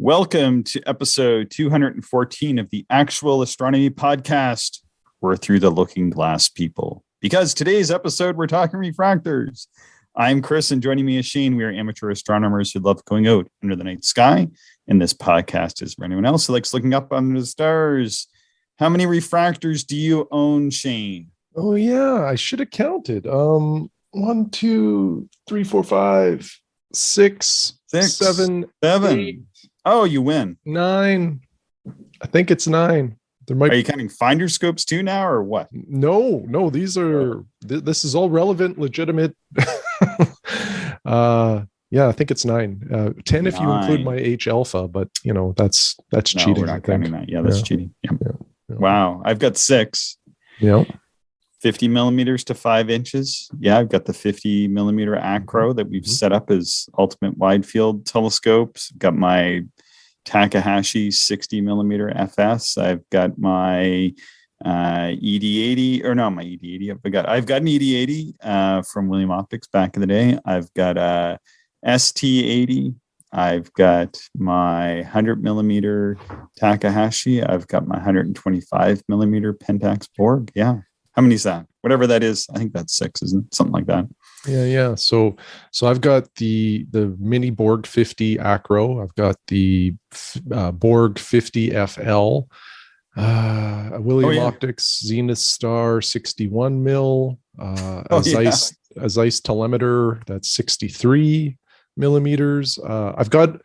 Welcome to episode 214 of the Actual Astronomy Podcast. We're through the looking glass, people. Because today's episode, we're talking refractors. I'm Chris, and joining me is Shane. We are amateur astronomers who love going out under the night sky. And this podcast is for anyone else who likes looking up under the stars. How many refractors do you own, Shane? Oh, yeah. I should have counted. 1, 2, 3, 4, 5, 6, 7, 8. Oh, you win. 9. I think it's 9. Are you counting finder scopes too now, or what? No. These are. This is all relevant, legitimate. Yeah, I think it's 9. 10 if you include my H alpha, but that's cheating. We're not counting that. Yeah, that's cheating. Yeah. Wow, I've got 6. Yeah. 50 millimeters to 5 inches. Yeah, I've got the 50 millimeter acro that we've set up as ultimate wide field telescopes. Got my Takahashi 60 millimeter FS. I've got my ED80, or no, my ED80. I've got an ED80 from William Optics back in the day. I've got a ST80. I've got my 100 millimeter Takahashi. I've got my 125 millimeter Pentax Borg. Yeah. How many is that? Whatever that is. I think that's 6, isn't it? Something like that. Yeah. So I've got the mini Borg 50 acro. I've got the Borg 50 FL. A William Optics Zenith Star 61 mil. A Zeiss telemeter that's 63 millimeters. I've got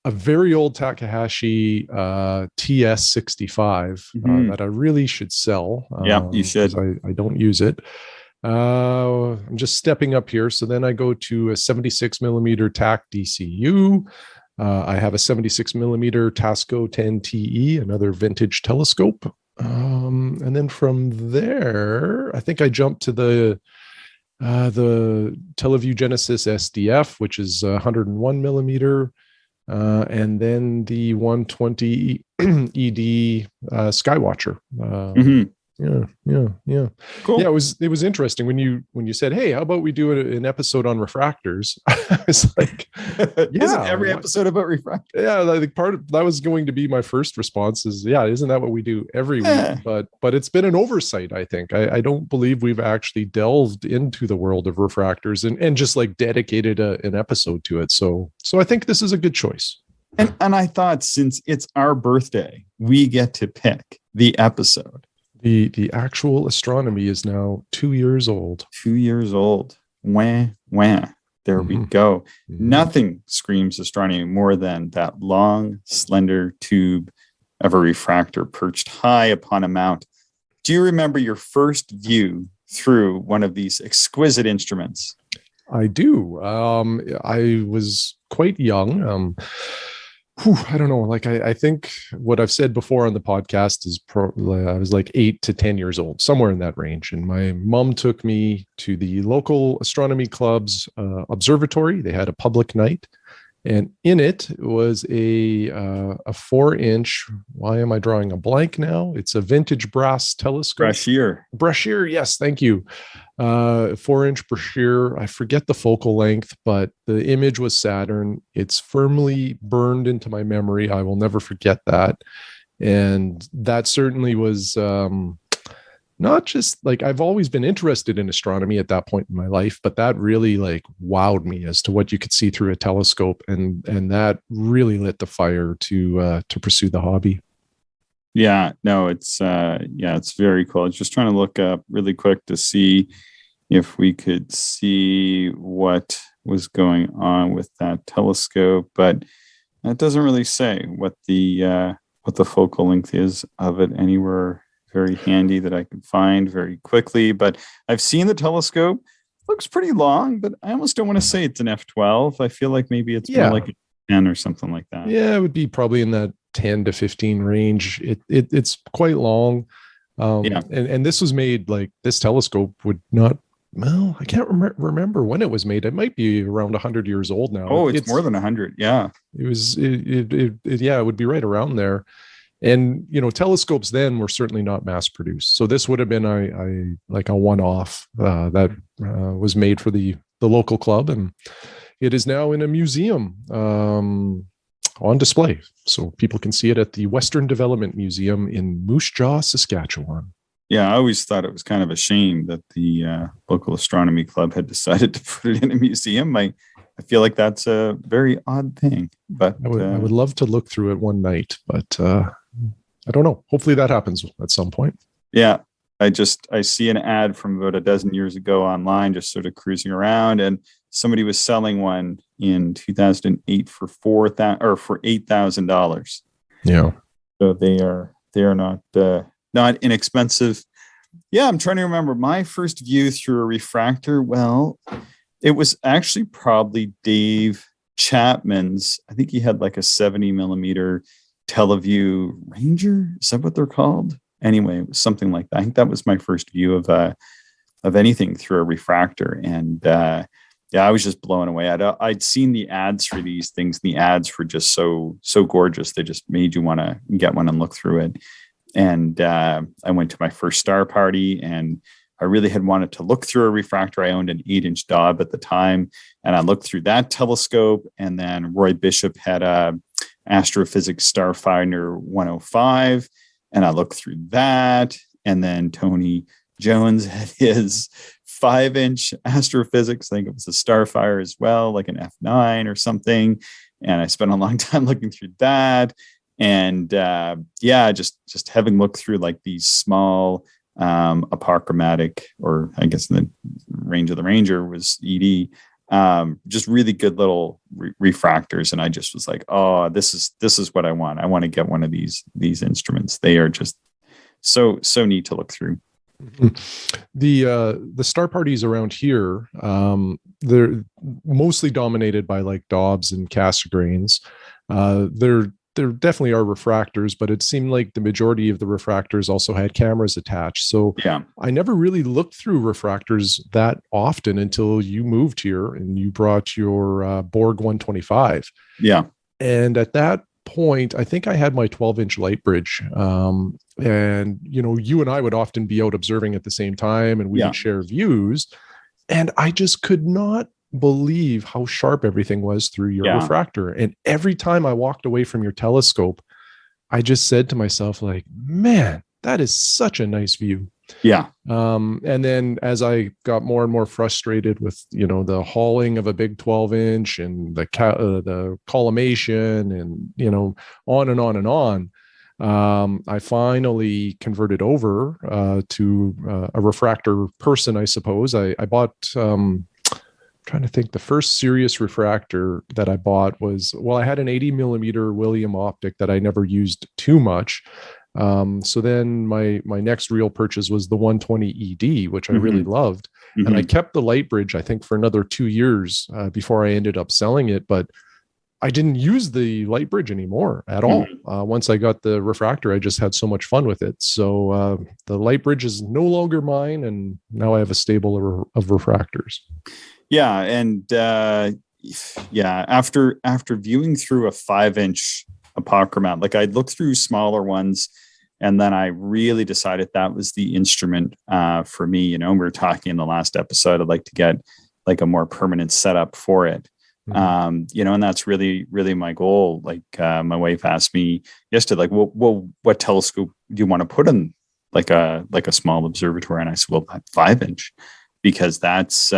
a very old Takahashi TS65 that I really should sell. Yeah, you should. I don't use it. I'm just stepping up here. So then I go to a 76 millimeter TAC DCU. I have a 76 millimeter Tasco 10 TE, another vintage telescope. And then from there, I think I jumped to the Teleview Genesis SDF, which is 101 millimeter. And then the 120 ED Skywatcher. Yeah. Cool. Yeah, it was interesting when you said, "Hey, how about we do an episode on refractors?" I was like, "Yeah, isn't every episode about refractors?" Yeah, like part of that was going to be my first response is, "Yeah, isn't that what we do every week?" But it's been an oversight. I think I don't believe we've actually delved into the world of refractors and just like dedicated an episode to it. So I think this is a good choice. And I thought, since it's our birthday, we get to pick the episode. The actual astronomy is now 2 years old. 2 years old. Wah. There we go. Nothing screams astronomy more than that long, slender tube of a refractor perched high upon a mount. Do you remember your first view through one of these exquisite instruments? I do. I was quite young. I don't know. Like I think what I've said before on the podcast is I was like 8 to 10 years old, somewhere in that range. And my mom took me to the local astronomy club's observatory. They had a public night, and in it was a 4-inch. Why am I drawing a blank now? It's a vintage brass telescope. Brashear. Yes, thank you. 4-inch Brashear. I forget the focal length, but the image was Saturn. It's firmly burned into my memory. I will never forget that. And that certainly was not just like, I've always been interested in astronomy at that point in my life, but that really like wowed me as to what you could see through a telescope, and that really lit the fire to pursue the hobby. Yeah, no, it's very cool. I was just trying to look up really quick to see if we could see what was going on with that telescope, but that doesn't really say what the focal length is of it anywhere very handy that I can find very quickly. But I've seen the telescope. It looks pretty long, but I almost don't want to say it's an F12. I feel like maybe it's more like a 10 or something like that. Yeah, it would be probably in that 10 to 15 range. It's quite long. And this was made, like, this telescope would not, well, I can't remember when it was made. It might be around 100 years old now. Oh, it's more than 100. Yeah. It would be right around there. And, telescopes then were certainly not mass produced. So this would have been a one-off that was made for the local club. And it is now in a museum. on display. So people can see it at the Western Development Museum in Moose Jaw, Saskatchewan. Yeah, I always thought it was kind of a shame that the local astronomy club had decided to put it in a museum. I feel like that's a very odd thing. But I would love to look through it one night, but I don't know. Hopefully that happens at some point. Yeah, I see an ad from about a dozen years ago online, just sort of cruising around, and somebody was selling one in 2008 for $8,000. Yeah. So they are not inexpensive. Yeah, I'm trying to remember my first view through a refractor. Well, it was actually probably Dave Chapman's. I think he had like a 70 millimeter Teleview Ranger. Is that what they're called? Anyway, it was something like that. I think that was my first view of anything through a refractor. And yeah, I was just blown away. I'd seen the ads for these things. The ads were just so gorgeous. They just made you want to get one and look through it. And I went to my first star party, and I really had wanted to look through a refractor. I owned an 8-inch Dob at the time, and I looked through that telescope. And then Roy Bishop had a Astrophysics Starfinder 105, and I looked through that. And then Tony Jones had his 5-inch Astrophysics. I think it was a Starfire as well, like an F9 or something. And I spent a long time looking through that. And yeah, just having looked through like these small Achromatic, or I guess the range of the Ranger was ED, just really good little refractors. And I just was like, oh, this is what I want. I want to get one of these instruments. They are just so neat to look through. The star parties around here, they're mostly dominated by like Dobbs and Cassegrains. There definitely are refractors, but it seemed like the majority of the refractors also had cameras attached. So yeah, I never really looked through refractors that often until you moved here and you brought your Borg 125. Yeah. And at that point, I think I had my 12-inch light bridge. And, you and I would often be out observing at the same time, and we would share views. And I just could not believe how sharp everything was through your refractor. And every time I walked away from your telescope, I just said to myself, like, man, that is such a nice view. Yeah. And then as I got more and more frustrated with, the hauling of a big 12-inch and the collimation and, on and on and on, I finally converted over to a refractor person, I suppose. I bought, trying to think, the first serious refractor that I bought was, I had an 80 millimeter William optic that I never used too much. So then my next real purchase was the 120 ED, which I really loved. Mm-hmm. And I kept the light bridge, I think, for another 2 years before I ended up selling it. But I didn't use the light bridge anymore at all. Once I got the refractor, I just had so much fun with it. So the light bridge is no longer mine. And now I have a stable of refractors. Yeah. And after viewing through a 5-inch Apochromat, like I'd look through smaller ones, and then I really decided that was the instrument for me. We were talking in the last episode, I'd like to get like a more permanent setup for it. Mm-hmm. And that's really, really my goal. Like my wife asked me yesterday, like, well, what telescope do you want to put in like a small observatory? And I said, well, that 5-inch, because that's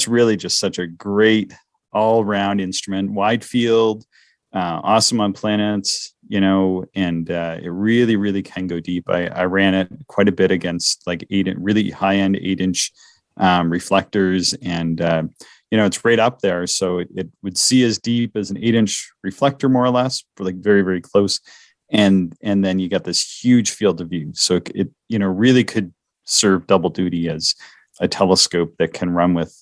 really just such a great all-round instrument, wide field, awesome on planets, and it really, really can go deep. I ran it quite a bit against like really high-end 8-inch reflectors, and it's right up there. So it would see as deep as an 8-inch reflector, more or less, for like very, very close. And then you got this huge field of view. So it really could serve double duty as a telescope that can run with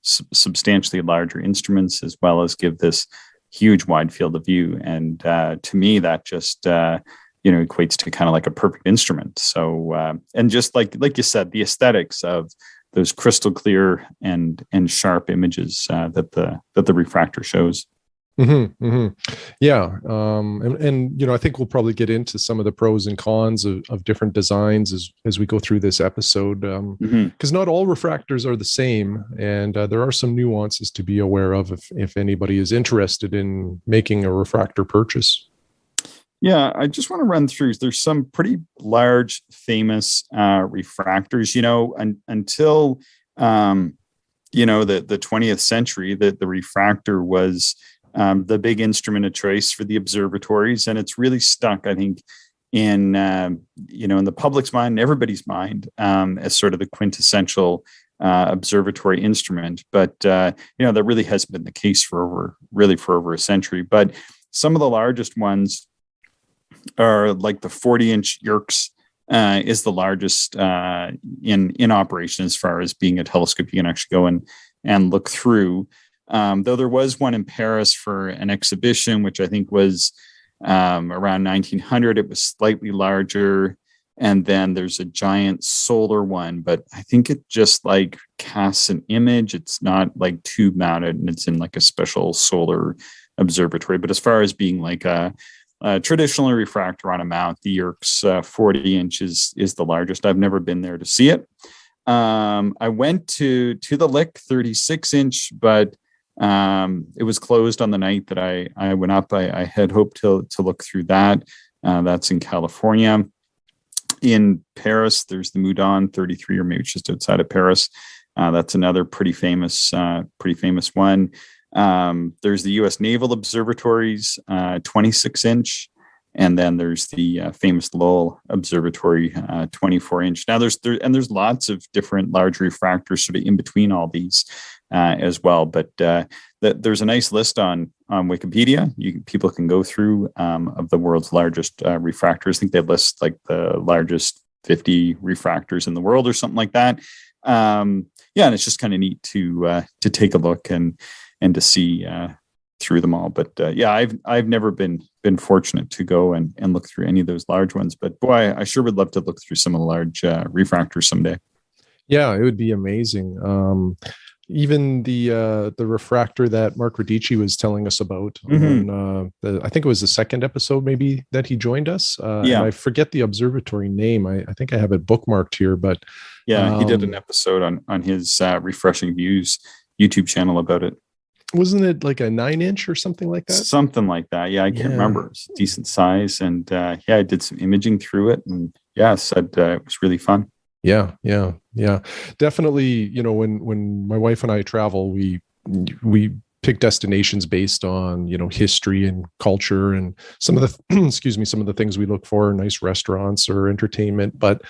substantially larger instruments, as well as give this huge wide field of view. And to me, that just equates to kind of like a perfect instrument. So and just like you said, the aesthetics of those crystal clear and sharp images that the refractor shows. Yeah. And, I think we'll probably get into some of the pros and cons of different designs as we go through this episode. Because not all refractors are the same. And there are some nuances to be aware of if anybody is interested in making a refractor purchase. Yeah, I just want to run through. There's some pretty large, famous refractors. Until the 20th century, the refractor was the big instrument of choice for the observatories, and it's really stuck, I think, in in the public's mind, everybody's mind, as sort of the quintessential observatory instrument. But that really hasn't been the case for over a century. But some of the largest ones are like the 40-inch Yerkes. Is the largest in operation as far as being a telescope you can actually go and look through. Though there was one in Paris for an exhibition, which I think was around 1900. It was slightly larger. And then there's a giant solar one, but I think it just like casts an image. It's not like tube mounted, and it's in like a special solar observatory. But as far as being like a traditional refractor on a mount, the Yerkes 40 inches is the largest. I've never been there to see it. I went to the Lick 36-inch, but it was closed on the night that I went up. I had hoped to look through that. That's in California. In Paris, there's the Moudon 33, or maybe it's just outside of Paris. That's another pretty famous one. There's the U.S. Naval Observatories, 26-inch, and then there's the famous Lowell Observatory, 24-inch. Now there's lots of different large refractors sort of in between all these as well. But there's a nice list on Wikipedia. People can go through of the world's largest refractors. I think they list like the largest 50 refractors in the world or something like that. And it's just kind of neat to take a look and to see through them all. But I've never been fortunate to go and look through any of those large ones. But boy, I sure would love to look through some of the large refractors someday. Yeah, it would be amazing. Even the refractor that Mark Radici was telling us about, on, I think it was the second episode maybe that he joined us. And I forget the observatory name. I think I have it bookmarked here, but he did an episode on his Refreshing Views YouTube channel about it. Wasn't it like a 9-inch or something like that? Something like that. Yeah, I can't remember. It's decent size. And I did some imaging through it, and said it was really fun. Yeah. Definitely, when my wife and I travel, we pick destinations based on, history and culture and some of the, some of the things we look for, nice restaurants or entertainment. But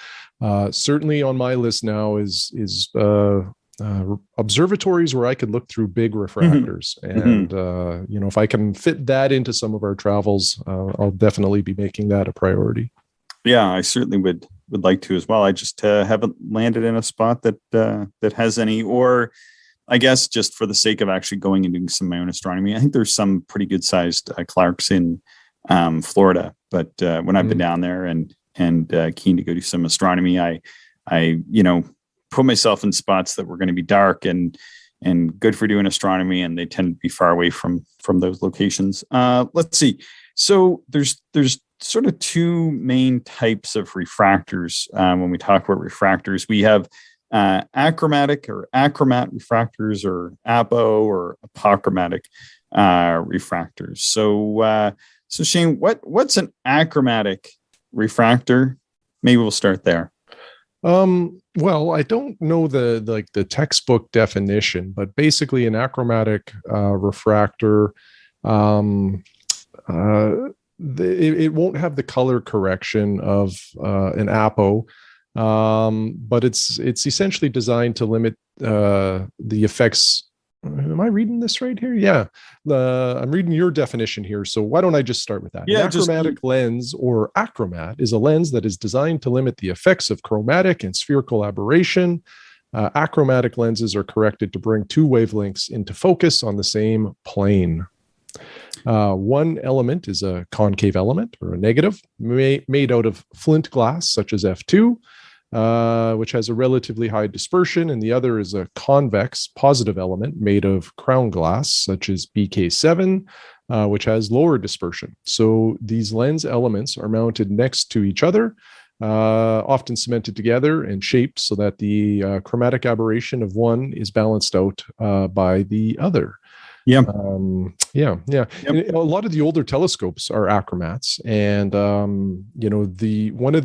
certainly on my list now is observatories where I could look through big refractors. And, if I can fit that into some of our travels, I'll definitely be making that a priority. Yeah, I certainly would like to as well. I just haven't landed in a spot that has any, or I guess just for the sake of actually going and doing some of my own astronomy. I think there's some pretty good sized Clarks in Florida, but when I've been down there and keen to go do some astronomy, I put myself in spots that were going to be dark and good for doing astronomy, and they tend to be far away from those locations. Let's see. So there's sort of two main types of refractors when we talk about refractors. We have achromatic or achromat refractors, or apo or apochromatic refractors. So Shane, what's an achromatic refractor? Maybe we'll start there. Well, I don't know the textbook definition, but basically an achromatic refractor, it won't have the color correction of an apo, but it's essentially designed to limit the effects. Am I reading this right here? Yeah, I'm reading your definition here. So why don't I just start with that? Yeah, an achromatic lens, or achromat, is a lens that is designed to limit the effects of chromatic and spherical aberration. Achromatic lenses are corrected to bring two wavelengths into focus on the same plane. One element is a concave element, or a negative, made out of flint glass, such as F2. which has a relatively high dispersion, and the other is a convex positive element made of crown glass, such as BK7, which has lower dispersion. So these lens elements are mounted next to each other, often cemented together and shaped so that the chromatic aberration of one is balanced out by the other. Yeah. Yeah. Yep. And a lot of the older telescopes are achromats, and one of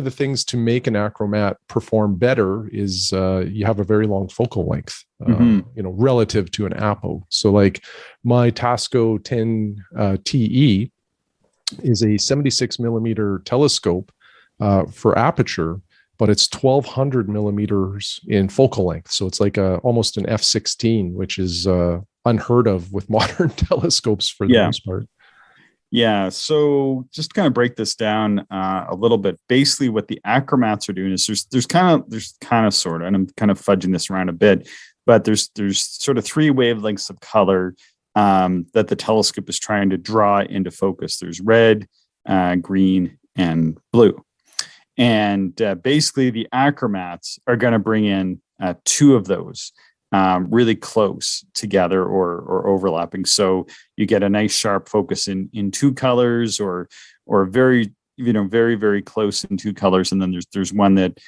the things to make an achromat perform better is you have a very long focal length, relative to an Apo. So, like my Tasco 10 TE is a 76 millimeter telescope for aperture, but it's 1200 millimeters in focal length. So it's like almost an F16, which is unheard of with modern telescopes for the most part. Yeah. So just to kind of break this down a little bit, basically what the achromats are doing is there's kind of sort of, and I'm kind of fudging this around a bit, but there's sort of three wavelengths of color that the telescope is trying to draw into focus. There's red, green, and blue. And basically the achromats are going to bring in two of those really close together or overlapping. So you get a nice sharp focus in two colors or very, very, very close in two colors. And then there's one that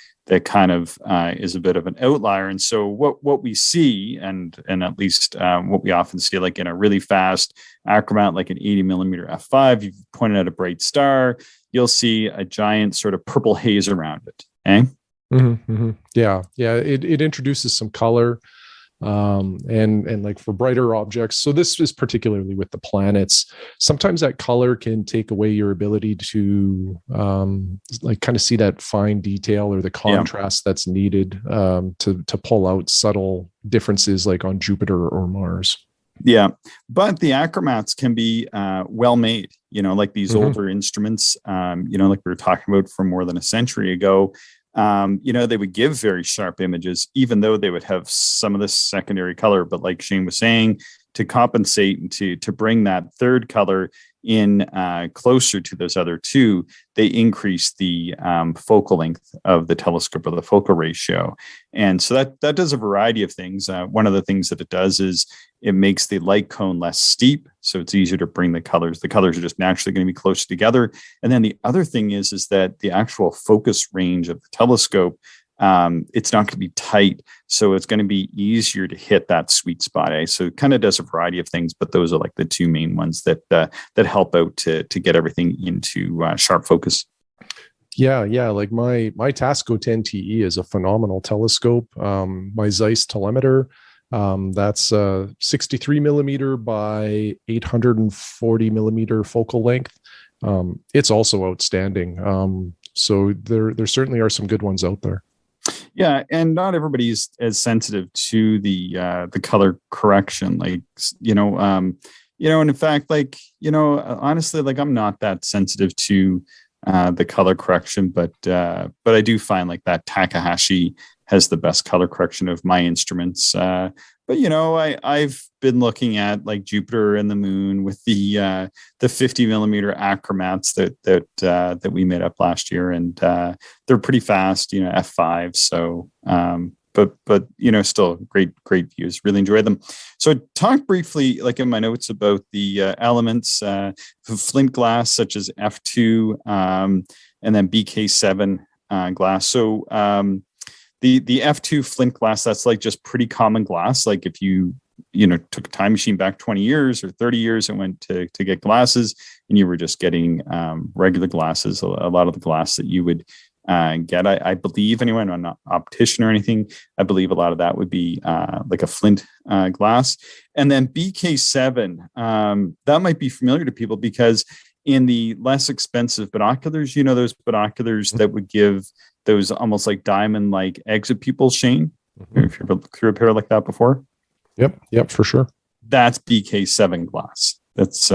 kind of is a bit of an outlier. And so what we see, and at least what we often see, like in a really fast achromat, like an 80 millimeter f5, you've pointed at a bright star, you'll see a giant sort of purple haze around it. Eh? Mm-hmm, mm-hmm. Yeah. It introduces some color. And like for brighter objects, so this is particularly with the planets, sometimes that color can take away your ability to like kind of see that fine detail or the contrast that's needed to pull out subtle differences like on Jupiter or Mars. Yeah, but the achromats can be well made, like these older instruments, like we were talking about from more than a century ago. They would give very sharp images, even though they would have some of this secondary color. But like Shane was saying, to compensate and to bring that third color in closer to those other two, they increase the focal length of the telescope or the focal ratio. And so that does a variety of things. One of the things that it does is it makes the light cone less steep, so it's easier to bring the colors. The colors are just naturally going to be closer together. And then the other thing is that the actual focus range of the telescope, it's not going to be tight, so it's going to be easier to hit that sweet spot. So it kind of does a variety of things, but those are like the two main ones that help out to get everything into sharp focus. Yeah. Like my Tasco 10 TE is a phenomenal telescope. My Zeiss telemeter, that's 63 millimeter by 840 millimeter focal length. It's also outstanding. So there certainly are some good ones out there. Yeah, and not everybody's as sensitive to the color correction. And in fact, honestly, like I'm not that sensitive to the color correction, but I do find like that Takahashi has the best color correction of my instruments. But I've been looking at like Jupiter and the Moon with the 50 millimeter achromats that we made up last year, and they're pretty fast, f5. So, but still great views. Really enjoy them. So I talked briefly, like in my notes, about the elements, flint glass such as F2, and then BK7 glass. So the F2 flint glass, that's like just pretty common glass. Like if you took a time machine back 20 years or 30 years and went to get glasses, and you were just getting regular glasses, a lot of the glass that you would get, I believe, anyway, I'm not an optician or anything, I believe a lot of that would be like a flint glass. And then BK7, that might be familiar to people because in the less expensive binoculars, those binoculars that would give those almost like diamond-like exit pupils, Shane, if you've been through a pair like that before. Yep, for sure. That's BK7 glass. That's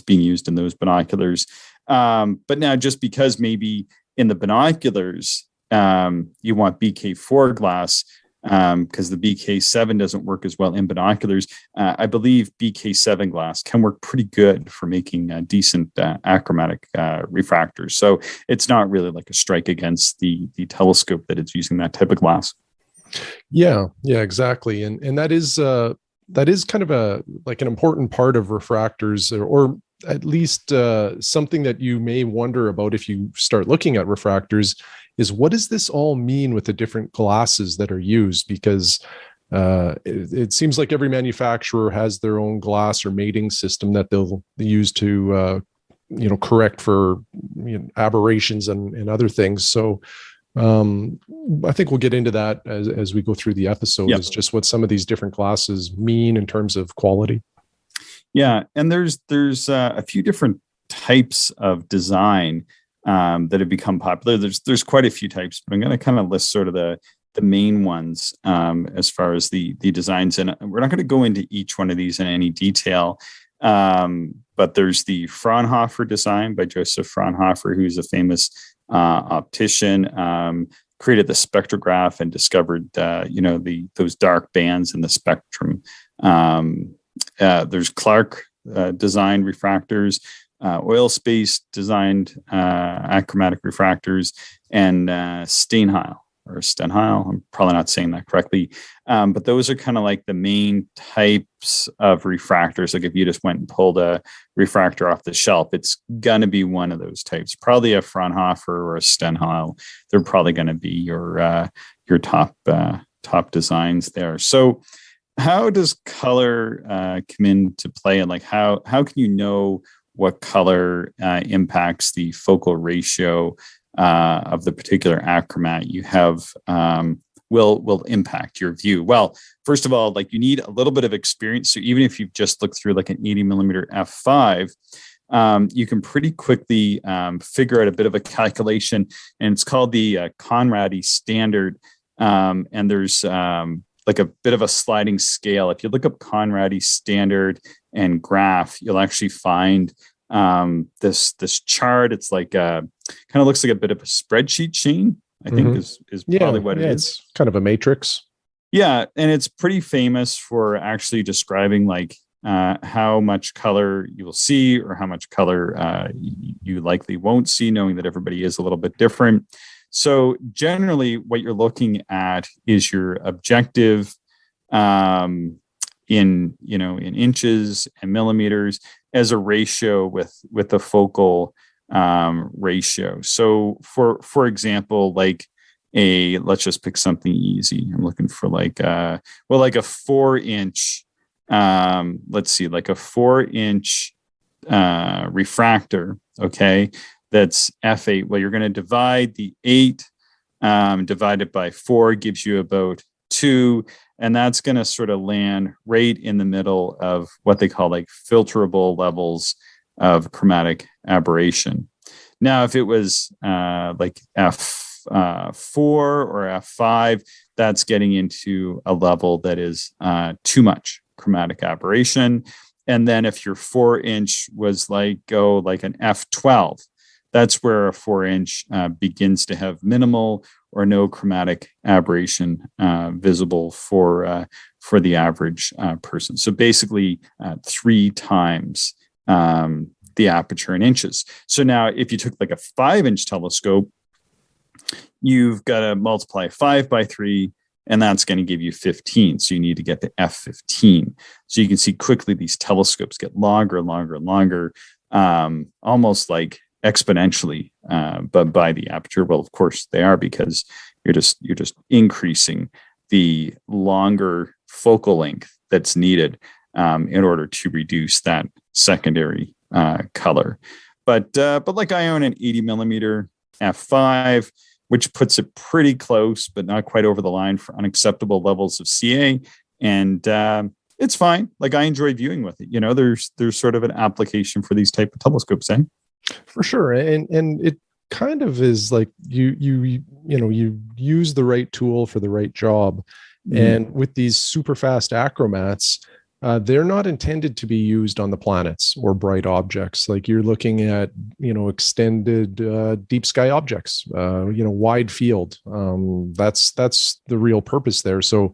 being used in those binoculars. But now, just because maybe in the binoculars you want BK4 glass, because the BK7 doesn't work as well in binoculars. I believe BK7 glass can work pretty good for making decent achromatic refractors. So it's not really like a strike against the telescope that it's using that type of glass. Yeah, exactly. And that is kind of an important part of refractors, or at least something that you may wonder about if you start looking at refractors, is what does this all mean with the different glasses that are used? Because it seems like every manufacturer has their own glass or mating system that they'll use to correct for aberrations and other things. So I think we'll get into that as we go through the episode. Is just what some of these different glasses mean in terms of quality. Yeah, and there's a few different types of design that have become popular. There's quite a few types, but I'm going to kind of list sort of the main ones as far as the designs. And we're not going to go into each one of these in any detail. But there's the Fraunhofer design by Joseph Fraunhofer, who's a famous optician, created the spectrograph and discovered those dark bands in the spectrum. There's Clark designed refractors, oil space designed achromatic refractors, and Steinheil. I'm probably not saying that correctly, but those are kind of like the main types of refractors. Like if you just went and pulled a refractor off the shelf, it's going to be one of those types, probably a Fraunhofer or a Steinheil. They're probably going to be your top designs there. So how does color come into play, and like how can you know what color impacts the focal ratio of the particular achromat you have will impact your view? Well, first of all, like you need a little bit of experience. So even if you've just looked through like an 80 millimeter f5, you can pretty quickly figure out a bit of a calculation, and it's called the Conradi standard. And there's like a bit of a sliding scale. If you look up Conradi standard and graph, you'll actually find this chart. It's like kind of looks like a bit of a spreadsheet chain, I think is probably what it is. It's kind of a matrix. Yeah. And it's pretty famous for actually describing like how much color you will see or how much color you likely won't see, knowing that everybody is a little bit different. So generally what you're looking at is your objective in inches and millimeters as a ratio with the focal ratio. So for example, like let's just pick something easy. I'm looking for like a 4-inch, let's see, like a 4-inch refractor. Okay. That's f8. Well, you're going to divide the 8 divided by 4 gives you about 2. And that's going to sort of land right in the middle of what they call like filterable levels of chromatic aberration. Now, if it was like F4 or F5, that's getting into a level that is too much chromatic aberration. And then if your 4-inch was like an F12, that's where a 4-inch begins to have minimal or no chromatic aberration visible for the average person. So basically 3 times the aperture in inches. So now if you took like a 5-inch telescope, you've got to multiply 5 by 3, and that's going to give you 15. So you need to get to F15. So you can see quickly these telescopes get longer and longer and longer, almost like exponentially, but by the aperture. Well, of course they are, because you're just increasing the longer focal length that's needed in order to reduce that secondary color. But like I own an 80 millimeter f5, which puts it pretty close, but not quite over the line for unacceptable levels of CA, and it's fine. Like I enjoy viewing with it. There's sort of an application for these type of telescopes, eh? For sure. And it kind of is like you use the right tool for the right job. And with these super fast achromats, they're not intended to be used on the planets or bright objects. Like you're looking at, extended deep sky objects, wide field. That's the real purpose there. So,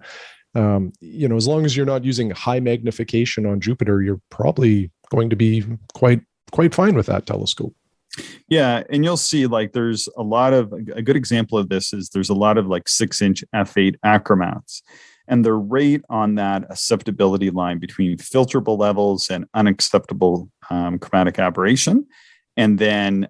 as long as you're not using high magnification on Jupiter, you're probably going to be quite fine with that telescope. Yeah, and you'll see like there's a good example of this is there's a lot of like 6-inch f8 achromats, and they're right on that acceptability line between filterable levels and unacceptable chromatic aberration. And then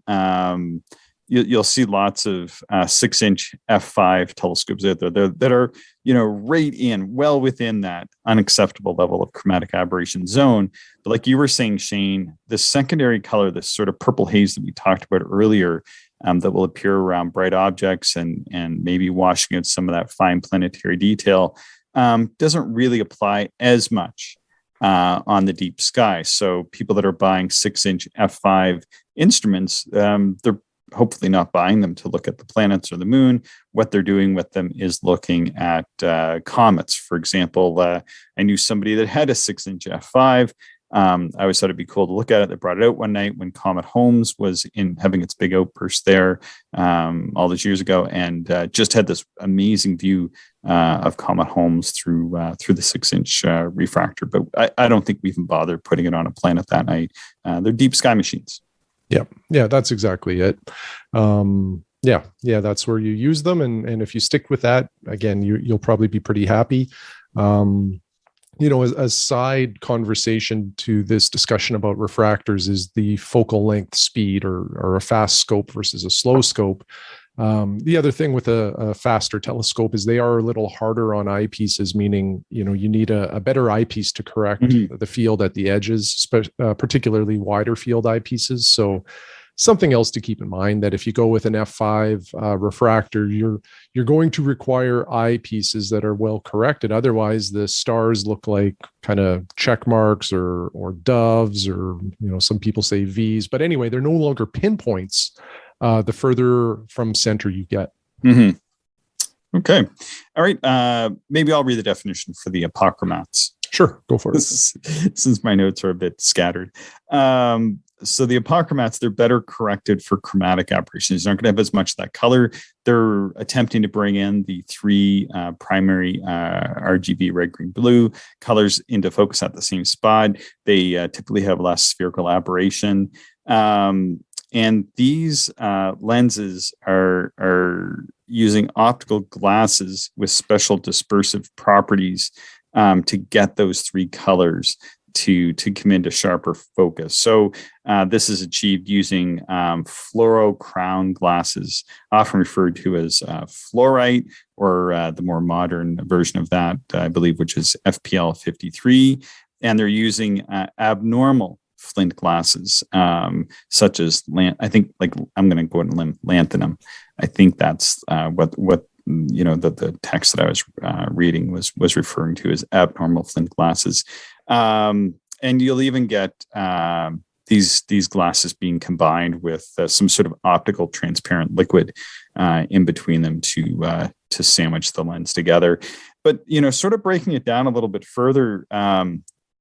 you'll see lots of 6-inch f5 telescopes out there that are right well within that unacceptable level of chromatic aberration zone. But like you were saying, Shane, the secondary color, this sort of purple haze that we talked about earlier, that will appear around bright objects and maybe washing out some of that fine planetary detail, doesn't really apply as much on the deep sky. So people that are buying 6-inch f5 instruments, they're hopefully not buying them to look at the planets or the moon. What they're doing with them is looking at comets. For example, I knew somebody that had a 6-inch f5. I always thought it'd be cool to look at it. They brought it out one night when Comet Holmes was having its big outburst there all those years ago, and just had this amazing view of Comet Holmes through the 6-inch refractor. But I don't think we even bothered putting it on a planet that night. They're deep sky machines. Yeah, that's exactly it. That's where you use them, and if you stick with that, again, you'll probably be pretty happy. A side conversation to this discussion about refractors is the focal length speed, or a fast scope versus a slow scope. The other thing with a faster telescope is they are a little harder on eyepieces, meaning, you need a better eyepiece to correct the field at the edges, particularly wider field eyepieces. So something else to keep in mind, that if you go with an f5 refractor, you're going to require eyepieces that are well corrected. Otherwise, the stars look like kind of check marks or doves, or some people say V's. But anyway, they're no longer pinpoints the further from center you get. Mm-hmm. Okay. All right. Maybe I'll read the definition for the achromats. Sure, go for it. Since my notes are a bit scattered. So the achromats, they're better corrected for chromatic aberrations. They're not going to have as much of that color. They're attempting to bring in the three primary RGB, red, green, blue colors into focus at the same spot. They typically have less spherical aberration. And these lenses are using optical glasses with special dispersive properties to get those three colors to come into sharper focus. So this is achieved using fluoro crown glasses, often referred to as fluorite, or the more modern version of that, I believe, which is FPL 53. And they're using abnormal flint glasses, such as I think, like, I'm going to go and lanthanum. I think that's what the text that I was reading was referring to as abnormal flint glasses. And you'll even get these glasses being combined with some sort of optical transparent liquid in between them to sandwich the lens together. But sort of breaking it down a little bit further,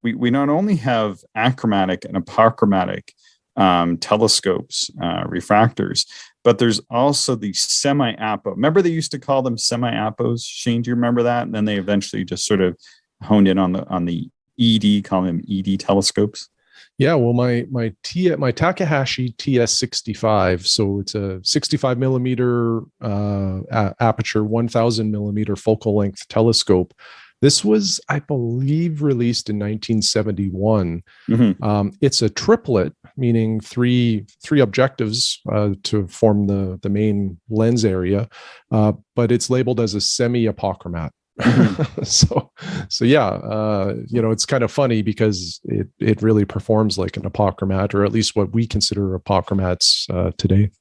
we not only have achromatic and apochromatic telescopes, refractors, but there's also the semi-apo. Remember, they used to call them semi-apos. Shane, do you remember that? And then they eventually just sort of honed in on the ED, calling them ED telescopes. Yeah, well, my Takahashi TS65, so it's a 65 millimeter aperture, 1000 millimeter focal length telescope. This was, I believe, released in 1971. Mm-hmm. It's a triplet, meaning three objectives to form the main lens area, but it's labeled as a semi-apochromat. Mm-hmm. so yeah, it's kind of funny because it really performs like an apochromat, or at least what we consider apochromats today.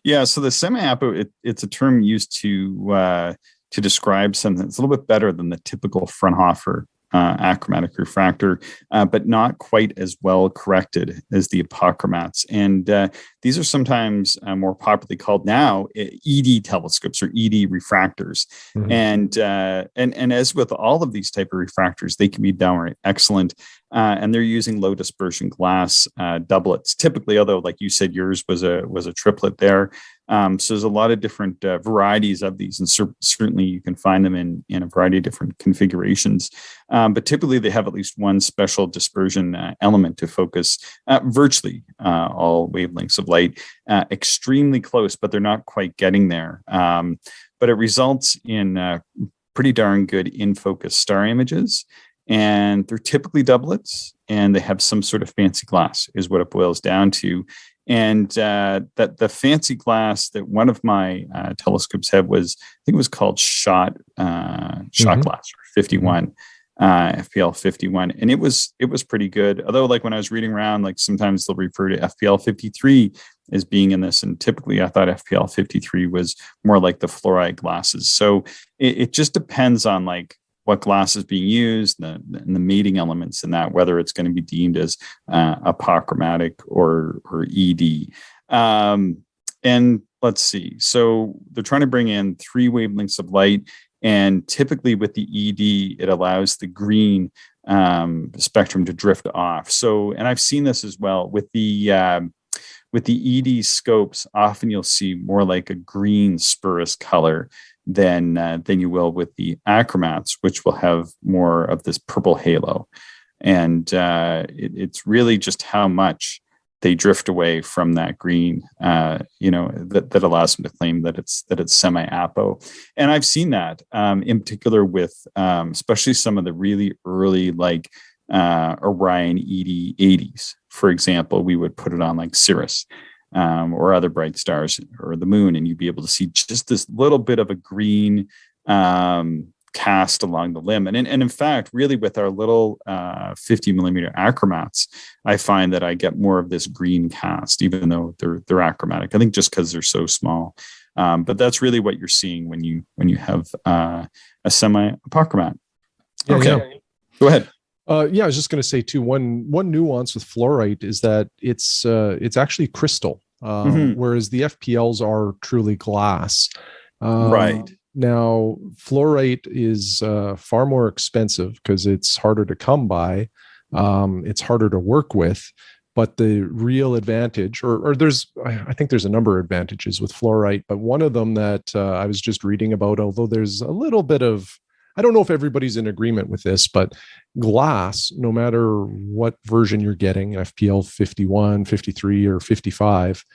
Yeah, so the semi-apo, it's a term used to describe something that's a little bit better than the typical Fraunhofer achromatic refractor, but not quite as well corrected as the achromats. And these are sometimes more popularly called now ED telescopes or ED refractors. Mm-hmm. And as with all of these type of refractors, they can be downright excellent. And they're using low dispersion glass doublets typically, although like you said, yours was a triplet there. So there's a lot of different varieties of these, and certainly you can find them in a variety of different configurations. But typically they have at least one special dispersion element to focus virtually all wavelengths of light extremely close, but they're not quite getting there. But it results in pretty darn good in-focus star images. And they're typically doublets, and they have some sort of fancy glass is what it boils down to. And that the fancy glass that one of my telescopes had was, I think it was called shot glass or 51, FPL 51, and it was pretty good. Although, like when I was reading around, like sometimes they'll refer to FPL 53 as being in this, and typically I thought FPL 53 was more like the fluoride glasses. So it just depends on like what glass is being used, and the mating elements in that, whether it's going to be deemed as achromatic or ED. And let's see. So they're trying to bring in 3 wavelengths of light, and typically with the ED, it allows the green spectrum to drift off. So, and I've seen this as well with the ED scopes. Often you'll see more like a green spurious color than you will with the achromats, which will have more of this purple halo. And it's really just how much they drift away from that green, that allows them to claim that it's semi-apo. And I've seen that in particular with especially some of the really early like Orion ED 80s. For example, we would put it on like Cirrus. Or other bright stars or the moon, and you'd be able to see just this little bit of a green cast along the limb. And in fact, really with our little 50 millimeter achromats, I find that I get more of this green cast, even though they're achromatic. I think just because they're so small. But that's really what you're seeing when you have a semi-achromat. Okay, yeah. Go ahead. I was just going to say too, one nuance with fluorite is that it's actually crystal, whereas the FPLs are truly glass. Right. Now, fluorite is far more expensive because it's harder to come by. It's harder to work with. But the real advantage, I think there's a number of advantages with fluorite, but one of them that I was just reading about, although there's a little bit of, I don't know if everybody's in agreement with this, but glass, no matter what version you're getting, FPL 51, 53, or 55,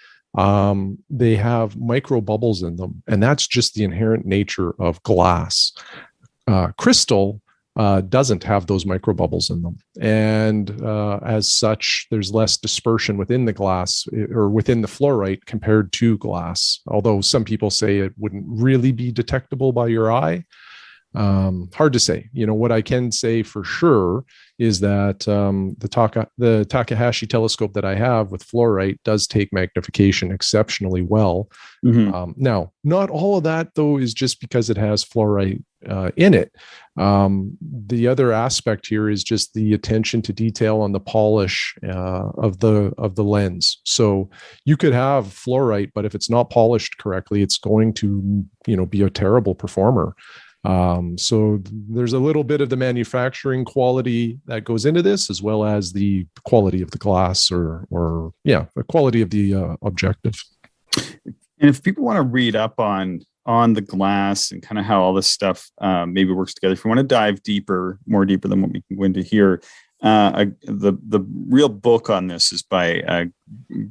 they have micro bubbles in them. And that's just the inherent nature of glass. Crystal doesn't have those micro bubbles in them. And as such, there's less dispersion within the glass or within the fluorite compared to glass. Although some people say it wouldn't really be detectable by your eye. Hard to say. What I can say for sure is that the Takahashi telescope that I have with fluorite does take magnification exceptionally well. Now, not all of that though is just because it has fluorite in it. The other aspect here is just the attention to detail on the polish of the lens. So you could have fluorite, but if it's not polished correctly, it's going to be a terrible performer. So there's a little bit of the manufacturing quality that goes into this, as well as the quality of the glass or the quality of the objective. And if people want to read up on the glass and kind of how all this stuff maybe works together, if you want to dive more deeper than what we can go into here, the real book on this is by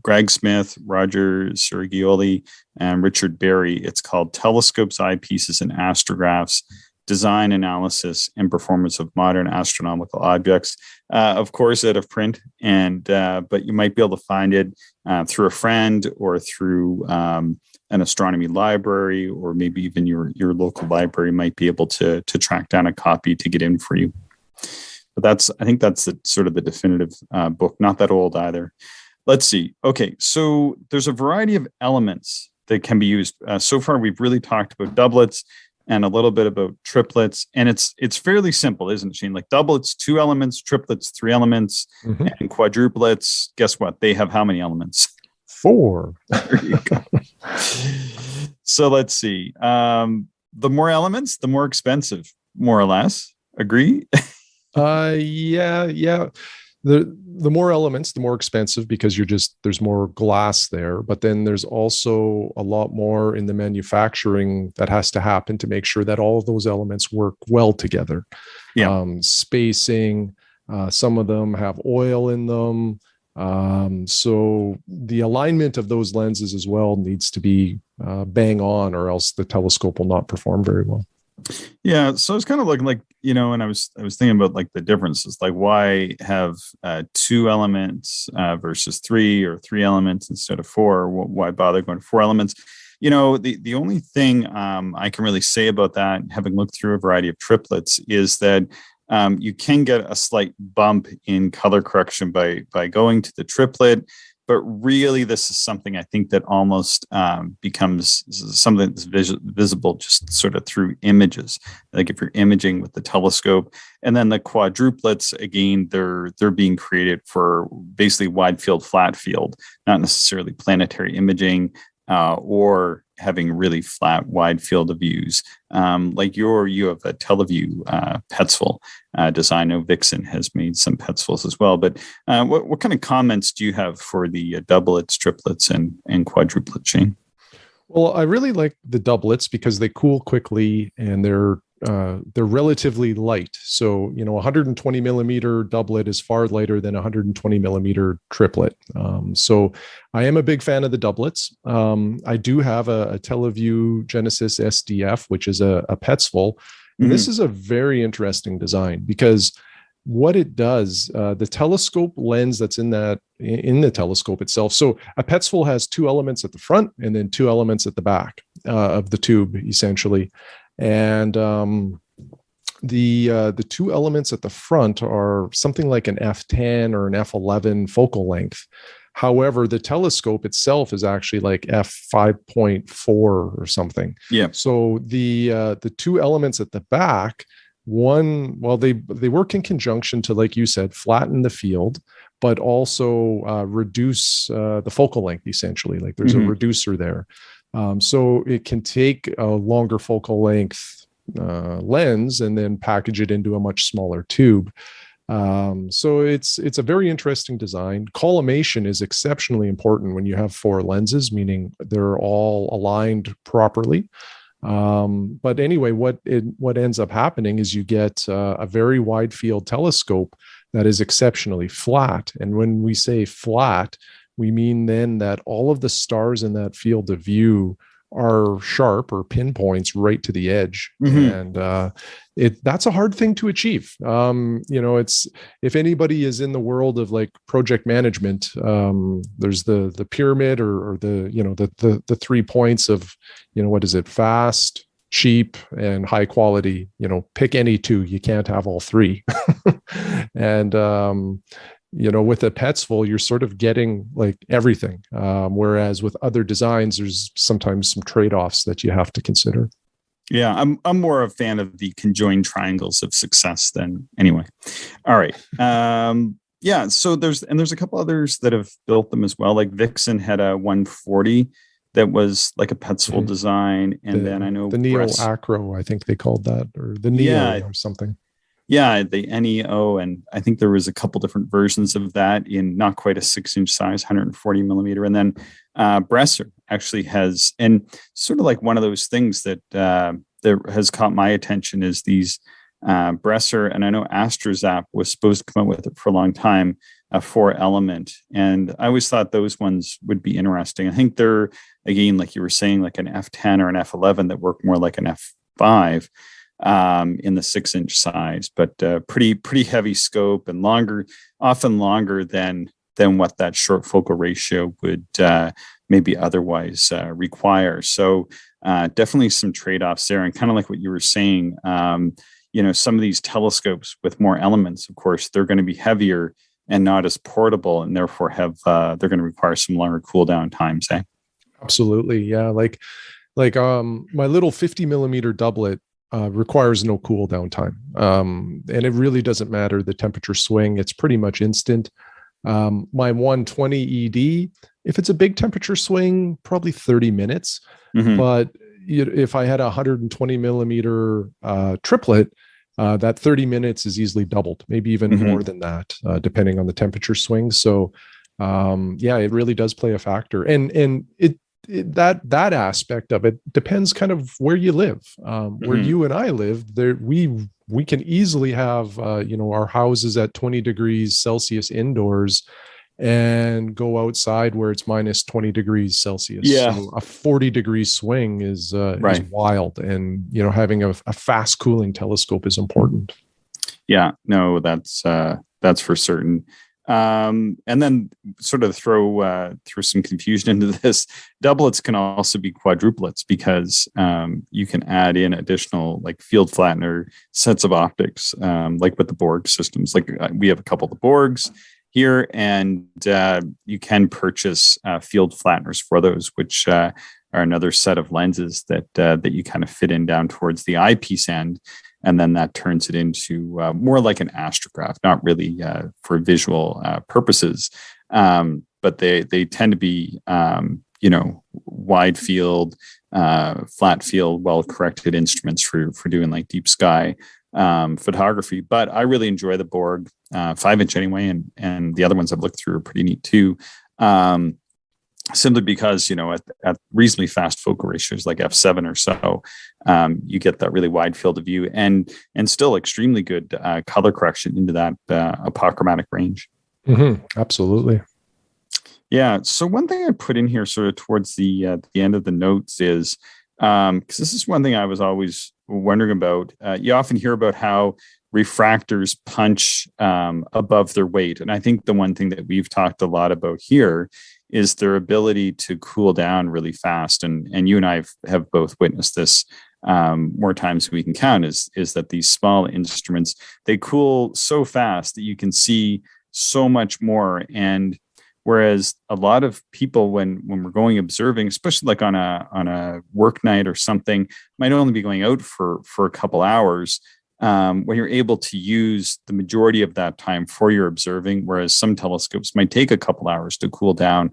Greg Smith, Roger Sergioli, and Richard Berry. It's called Telescopes, Eyepieces, and Astrographs: Design, Analysis, and Performance of Modern Astronomical Objects. Of course, out of print, but you might be able to find it through a friend or through an astronomy library, or maybe even your local library might be able to track down a copy to get in for you. But I think that's sort of the definitive book, not that old either. Let's see. Okay, so there's a variety of elements that can be used. So far, we've really talked about doublets, and a little bit about triplets. And it's fairly simple, isn't it, Shane? Like doublets, 2 elements, triplets, 3 elements, and quadruplets. Guess what? They have how many elements? 4. There you go. So let's see. The more elements, the more expensive, more or less. Agree? Yeah. The more elements, the more expensive, because there's more glass there. But then there's also a lot more in the manufacturing that has to happen to make sure that all of those elements work well together. Yeah. Spacing, some of them have oil in them. So the alignment of those lenses as well needs to be bang on, or else the telescope will not perform very well. Yeah, so it's kind of looking like, and I was thinking about like the differences, like why have 2 elements versus 3, or 3 elements instead of 4? Why bother going to 4 elements? The only thing I can really say about that, having looked through a variety of triplets, is that you can get a slight bump in color correction by going to the triplet. But really, this is something I think that almost becomes something that's visible just sort of through images. Like if you're imaging with the telescope, and then the quadruplets, again, they're being created for basically wide field, flat field, not necessarily planetary imaging or having really flat, wide field of views. Like you have a Teleview Petzval design. I know Vixen has made some Petzvals as well. But what kind of comments do you have for the doublets, triplets, and quadruplets, Shane? Well, I really like the doublets because they cool quickly and they're relatively light. So, 120 millimeter doublet is far lighter than 120 millimeter triplet. So I am a big fan of the doublets. I do have a Teleview Genesis SDF, which is a Petzval. And this is a very interesting design because what it does, the telescope lens that's in the telescope itself. So a Petzval has 2 elements at the front and then 2 elements at the back of the tube, essentially. And the 2 elements at the front are something like an f10 or an f11 focal length. However, the telescope itself is actually like f5.4 or something. Yeah. So the 2 elements at the back, they work in conjunction to, like you said, flatten the field, but also reduce the focal length, essentially. Like there's a reducer there. So it can take a longer focal length lens and then package it into a much smaller tube. So it's a very interesting design. Collimation is exceptionally important when you have 4 lenses, meaning they're all aligned properly. But anyway, what ends up happening is you get a very wide field telescope that is exceptionally flat. And when we say flat, we mean then that all of the stars in that field of view are sharp or pinpoints right to the edge. And that's a hard thing to achieve. It's, if anybody is in the world of like project management, there's the pyramid or the 3 points of, what is it? Fast, cheap, and high quality. Pick any 2. You can't have all 3. And with a Petzval, you're sort of getting like everything. Whereas with other designs, there's sometimes some trade-offs that you have to consider. Yeah, I'm more a fan of the conjoined triangles of success than anyway. All right. Yeah, so there's a couple others that have built them as well. Like Vixen had a 140 that was like a Petzval design, and then I know the Neo Acro, I think they called that, or the Neo or something. Yeah, the NEO, and I think there was a couple different versions of that in not quite a 6-inch size, 140 millimeter. And then Bresser actually has, and sort of like one of those things that has caught my attention is these Bresser, and I know AstroZap was supposed to come out with it for a long time, a 4-element. And I always thought those ones would be interesting. I think they're, again, like you were saying, like an F10 or an F11 that work more like an F5. In the 6-inch size, but pretty heavy scope and often longer than what that short focal ratio would maybe otherwise require. So definitely some trade-offs there, and kind of like what you were saying, some of these telescopes with more elements, of course, they're going to be heavier and not as portable, and therefore they're going to require some longer cool down times. Absolutely, yeah. Like Like my little 50 millimeter doublet requires no cool down time. And it really doesn't matter the temperature swing. It's pretty much instant. My 120 ED, if it's a big temperature swing, probably 30 minutes. But if I had a 120 millimeter triplet, that 30 minutes is easily doubled, maybe even more than that, depending on the temperature swing. So yeah, it really does play a factor. And that aspect of it depends kind of where you live. Where you and I live, there we can easily have our houses at 20 degrees Celsius indoors and go outside where it's minus 20 degrees Celsius. Yeah. So a 40 degree swing is wild. And, having a fast cooling telescope is important. Yeah, no, that's for certain. And then sort of throw some confusion into this. Doublets can also be quadruplets because you can add in additional like field flattener sets of optics, like with the Borg systems. Like we have a couple of the Borgs here, and you can purchase field flatteners for those, which are another set of lenses that you kind of fit in down towards the eyepiece end, and then that turns it into more like an astrograph, not really for visual purposes, but they tend to be wide field, flat field, well corrected instruments for doing like deep sky photography. But I really enjoy the Borg 5-inch anyway, and the other ones I've looked through are pretty neat too. Simply because at reasonably fast focal ratios like f7 or so, you get that really wide field of view and still extremely good color correction into that apochromatic range. Absolutely. Yeah. So one thing I put in here sort of towards the end of the notes is because this is one thing I was always wondering about. You often hear about how refractors punch above their weight. And I think the one thing that we've talked a lot about here is their ability to cool down really fast. And you and I have both witnessed this more times than we can count, is that these small instruments, they cool so fast that you can see so much more. And whereas a lot of people, when we're going observing, especially like on a work night or something, might only be going out for a couple hours, when you're able to use the majority of that time for your observing, whereas some telescopes might take a couple hours to cool down,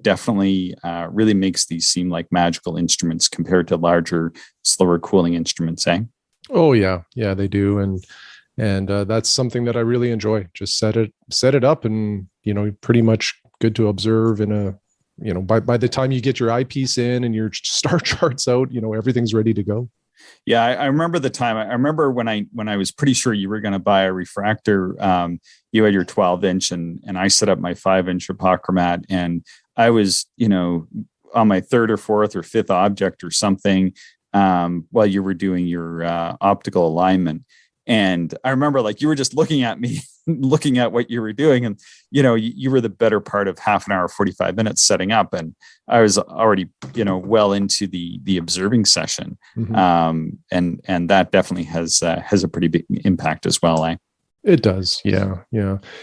definitely really makes these seem like magical instruments compared to larger, slower cooling instruments, eh? Oh, yeah, they do. And that's something that I really enjoy. Just set it up and, pretty much good to observe in a, by the time you get your eyepiece in and your star charts out, everything's ready to go. Yeah, I remember the time. I remember when I was pretty sure you were going to buy a refractor. You had your 12-inch, and I set up my 5-inch apochromat, and I was, on my third or fourth or fifth object or something, while you were doing your optical alignment. And I remember like you were just looking at me, looking at what you were doing. And, you were the better part of half an hour, 45 minutes setting up. And I was already, well into the observing session. And that definitely has a pretty big impact as well. It does. Yeah.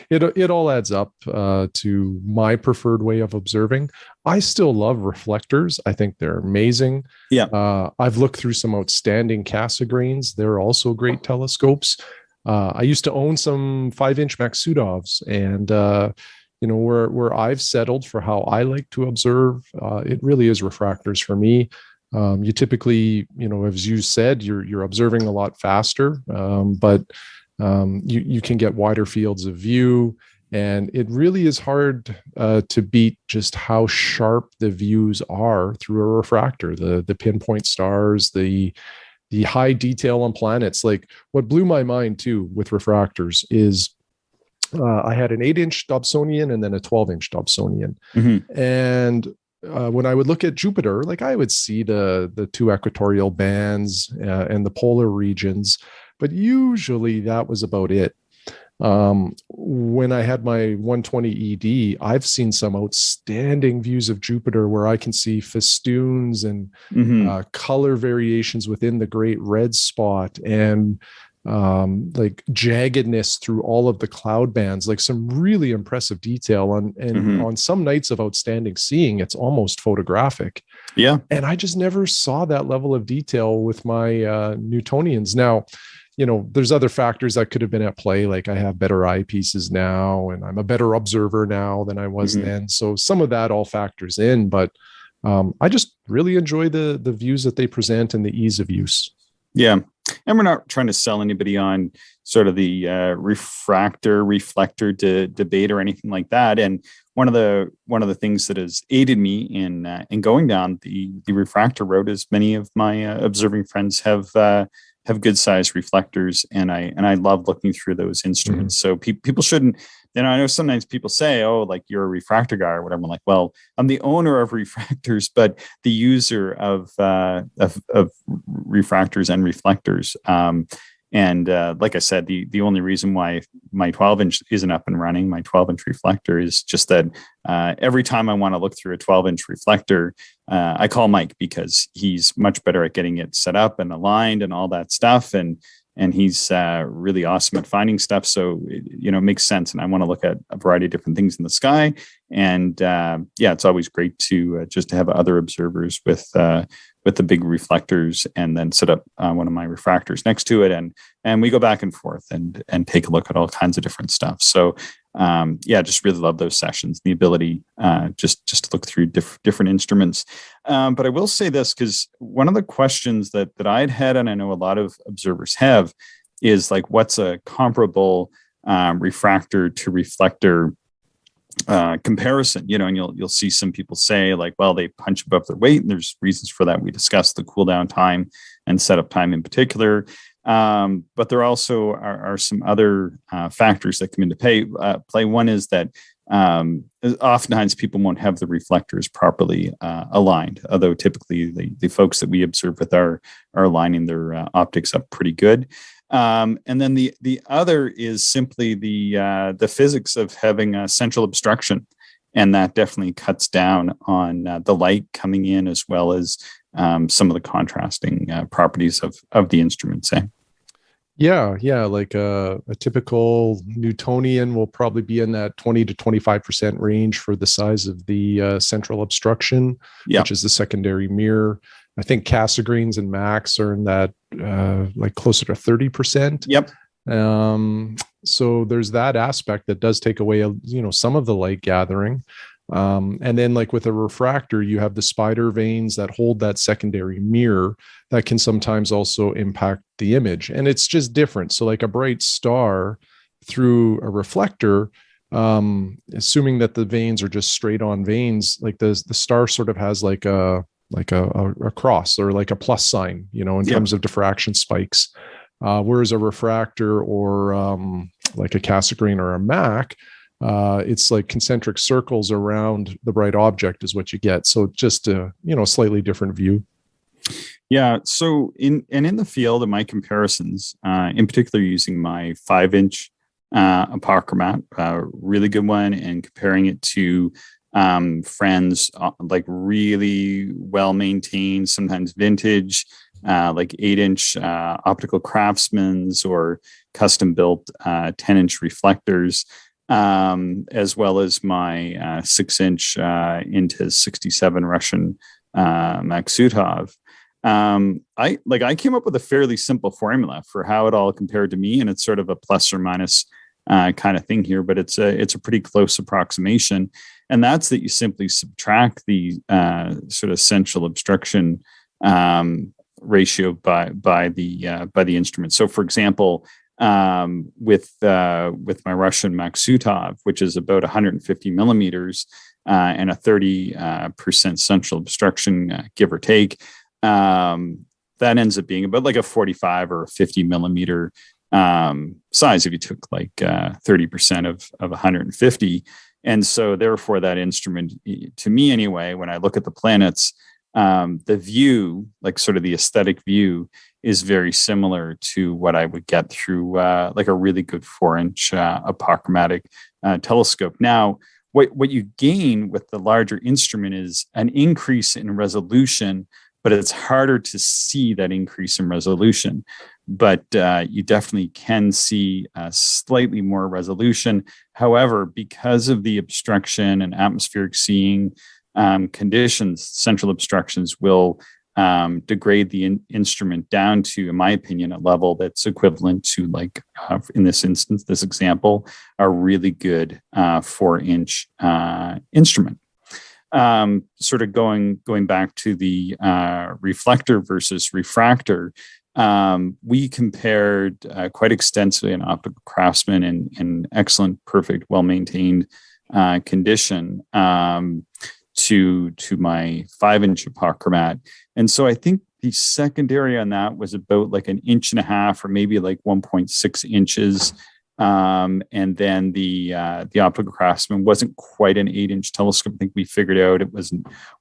It all adds up to my preferred way of observing. I still love reflectors. I think they're amazing. Yeah. I've looked through some outstanding Cassegrains. They're also great telescopes. I used to own some 5-inch Maksudovs, and where I've settled for how I like to observe, it really is refractors for me. You typically, as you said, you're observing a lot faster, but you can get wider fields of view, and it really is hard to beat just how sharp the views are through a refractor. The pinpoint stars, the high detail on planets. Like what blew my mind too with refractors is I had an 8-inch Dobsonian and then a 12-inch Dobsonian, and when I would look at Jupiter, like I would see the two equatorial bands and the polar regions, but usually that was about it. When I had my 120 ED, I've seen some outstanding views of Jupiter where I can see festoons and color variations within the great red spot. And like jaggedness through all of the cloud bands, like some really impressive detail on some nights of outstanding seeing, it's almost photographic. Yeah. And I just never saw that level of detail with my Newtonians. Now, there's other factors that could have been at play. Like I have better eyepieces now, and I'm a better observer now than I was then. So some of that all factors in, but I just really enjoy the views that they present and the ease of use. Yeah. And we're not trying to sell anybody on sort of the reflector debate or anything like that. And one of the things that has aided me in going down the refractor road is many of my observing friends have good sized reflectors, and I love looking through those instruments. So people shouldn't. I know sometimes people say, "Oh, like you're a refractor guy or whatever." I'm like, well, I'm the owner of refractors, but the user of refractors and reflectors. And like I said, the only reason why my 12-inch isn't up and running, my 12-inch reflector, is just that every time I want to look through a 12-inch reflector, I call Mike, because he's much better at getting it set up and aligned and all that stuff. And he's really awesome at finding stuff. So, it makes sense. And I want to look at a variety of different things in the sky. And it's always great to just to have other observers with the big reflectors, and then set up one of my refractors next to it. And we go back and forth and take a look at all kinds of different stuff. So, just really love those sessions, the ability just to look through different instruments. But I will say this, because one of the questions that I'd had, and I know a lot of observers have, is like, what's a comparable refractor to reflector comparison? And you'll see some people say like, well, they punch above their weight, and there's reasons for that. We discussed the cool down time and setup time in particular. But there also are some other factors that come into play. One is that oftentimes people won't have the reflectors properly aligned, although typically the folks that we observe with are aligning their optics up pretty good. And then the other is simply the physics of having a central obstruction, and that definitely cuts down on the light coming in, as well as some of the contrasting properties of the instruments. Yeah, like a typical Newtonian will probably be in that 20 to 25% range for the size of the central obstruction, which is the secondary mirror. I think Casagreens and Max are in that like closer to 30%. Yep. So there's that aspect that does take away, some of the light gathering. And then like with a refractor, you have the spider veins that hold that secondary mirror that can sometimes also impact the image. And it's just different. So like a bright star through a reflector, assuming that the veins are just straight on veins, like the star sort of has like a cross or like a plus sign, in terms of diffraction spikes. Whereas a refractor or like a Casagreen or a Mac, it's like concentric circles around the bright object is what you get. So just a slightly different view. Yeah. So in the field of my comparisons, in particular using my 5-inch Achromat, really good one, and comparing it to friends like really well maintained, sometimes vintage, like 8-inch optical Craftsman's or custom built 10-inch reflectors, as well as my 6-inch into 67 Russian Maksutov. I came up with a fairly simple formula for how it all compared to me, and it's sort of a plus or minus kind of thing here, but it's a pretty close approximation. And that's that you simply subtract the sort of central obstruction ratio by the instrument. So, for example, with my Russian Maksutov, which is about 150 millimeters and a 30% central obstruction, give or take, that ends up being about like a 45 or a 50 millimeter size if you took like 30% of 150. And so therefore that instrument, to me anyway, when I look at the planets, the view, like sort of the aesthetic view, is very similar to what I would get through like a really good 4-inch Achromatic telescope. Now, what you gain with the larger instrument is an increase in resolution, but it's harder to see that increase in resolution. But you definitely can see slightly more resolution. However, because of the obstruction and atmospheric seeing conditions, central obstructions will degrade the instrument down to, in my opinion, a level that's equivalent to, like, in this instance, this example, a really good 4-inch instrument. Sort of going back to the reflector versus refractor, we compared quite extensively an optical craftsman in excellent, perfect, well-maintained condition to my 5-inch Achromat. And so I think the secondary on that was about like 1.5 inches or maybe like 1.6 inches. And then the optical craftsman wasn't quite an 8-inch telescope. I think we figured out it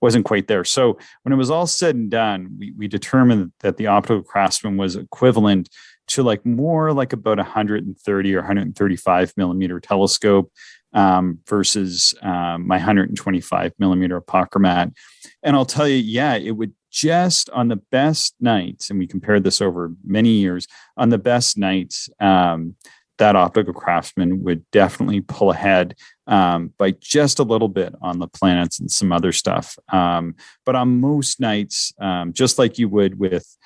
wasn't quite there. So when it was all said and done, we determined that the optical craftsman was equivalent to like more like about 130 or 135 millimeter telescope versus my 125 millimeter Achromat. And I'll tell you, yeah, it would just on the best nights, and we compared this over many years, on the best nights, that optical craftsman would definitely pull ahead by just a little bit on the planets and some other stuff. But on most nights, just like you would with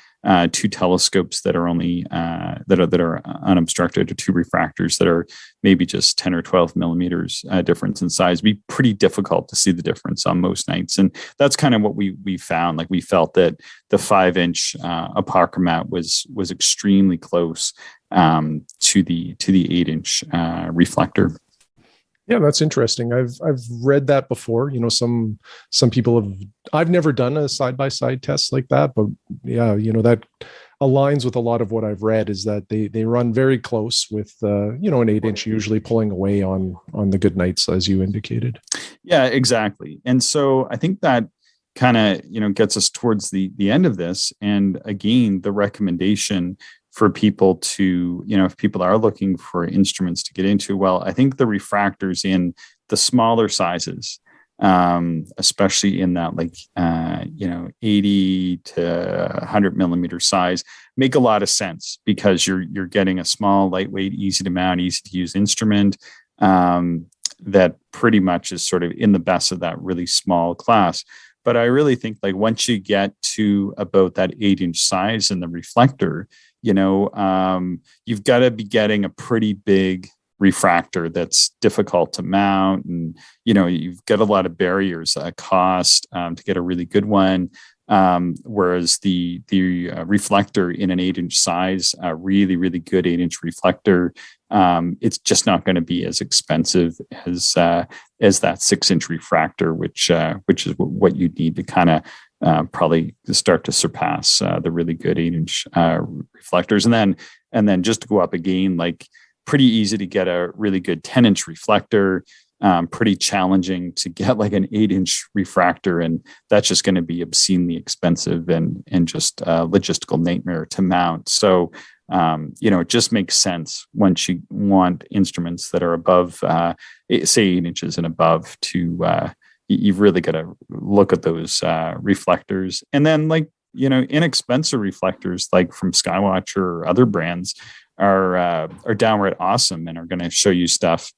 two telescopes that are only that are unobstructed, or two refractors that are maybe just 10 or 12 millimeters difference in size, it'd be pretty difficult to see the difference on most nights. And that's kind of what we found. Like, we felt that the 5-inch Achromat was extremely close to the 8-inch reflector. Yeah, that's interesting. I've read that before. You know, some people have. I've never done a side-by-side test like that, but yeah, you know, that aligns with a lot of what I've read, is that they run very close with an 8-inch usually pulling away on the good nights, as you indicated. Yeah, exactly. And so I think that kind of gets us towards the end of this. And again, the recommendation for people to, if people are looking for instruments to get into, well, I think the refractors in the smaller sizes, especially in that 80 to 100 millimeter size, make a lot of sense, because you're getting a small, lightweight, easy to mount, easy to use instrument that pretty much is sort of in the best of that really small class. But I really think, like, once you get to about that 8-inch size in the reflector, you've got to be getting a pretty big refractor that's difficult to mount, and you've got a lot of barriers, cost to get a really good one. Whereas the reflector in an 8-inch size, a really, really good 8-inch reflector, it's just not going to be as expensive as that 6-inch refractor, which is what you need to kind of probably start to surpass the really good 8-inch reflectors. And then just to go up again, like, pretty easy to get a really good 10-inch reflector, pretty challenging to get like an 8-inch refractor, and that's just going to be obscenely expensive and just a logistical nightmare to mount. So it just makes sense once you want instruments that are above say 8 inches and above to you've really got to look at those reflectors. And then, like, inexpensive reflectors like from Skywatch or other brands are downright awesome and are going to show you stuff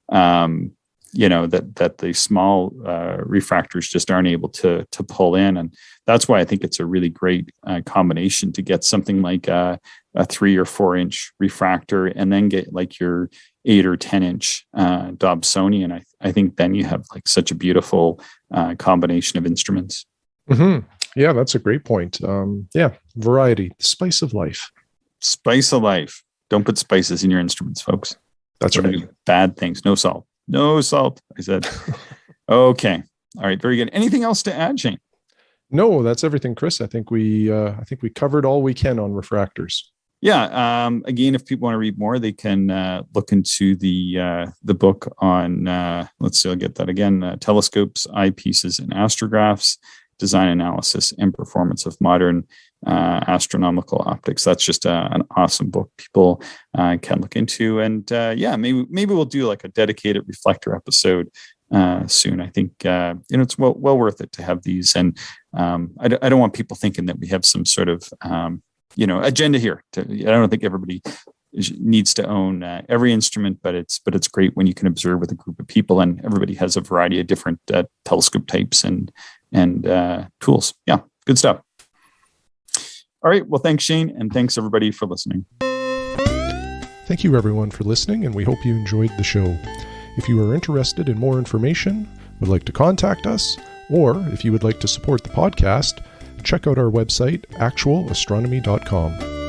that the small refractors just aren't able to pull in. And that's why I think it's a really great combination to get something like a 3 or 4-inch refractor, and then get like your 8 or 10-inch Dobsonian. I think then you have like such a beautiful combination of instruments. Mm-hmm. Yeah, that's a great point. Variety, the spice of life. Spice of life. Don't put spices in your instruments, folks. That's right. Bad things. No salt. No salt, I said. Okay. All right. Very good. Anything else to add, Shane? No, that's everything, Chris. I think we covered all we can on refractors. Yeah. Again, if people want to read more, they can look into the book on, let's see, I'll get that again, Telescopes, Eyepieces, and Astrographs, Design, Analysis, and Performance of Modern Astronomical Optics. That's just an awesome book people can look into. And maybe we'll do like a dedicated reflector episode soon. I think it's well worth it to have these, and I don't want people thinking that we have some sort of agenda here. I don't think everybody needs to own every instrument, but it's great when you can observe with a group of people, and everybody has a variety of different telescope types and tools. Yeah, good stuff. All right. Well, thanks, Shane, and thanks everybody for listening. Thank you everyone for listening, and we hope you enjoyed the show. If you are interested in more information, would like to contact us, or if you would like to support the podcast, check out our website, actualastronomy.com.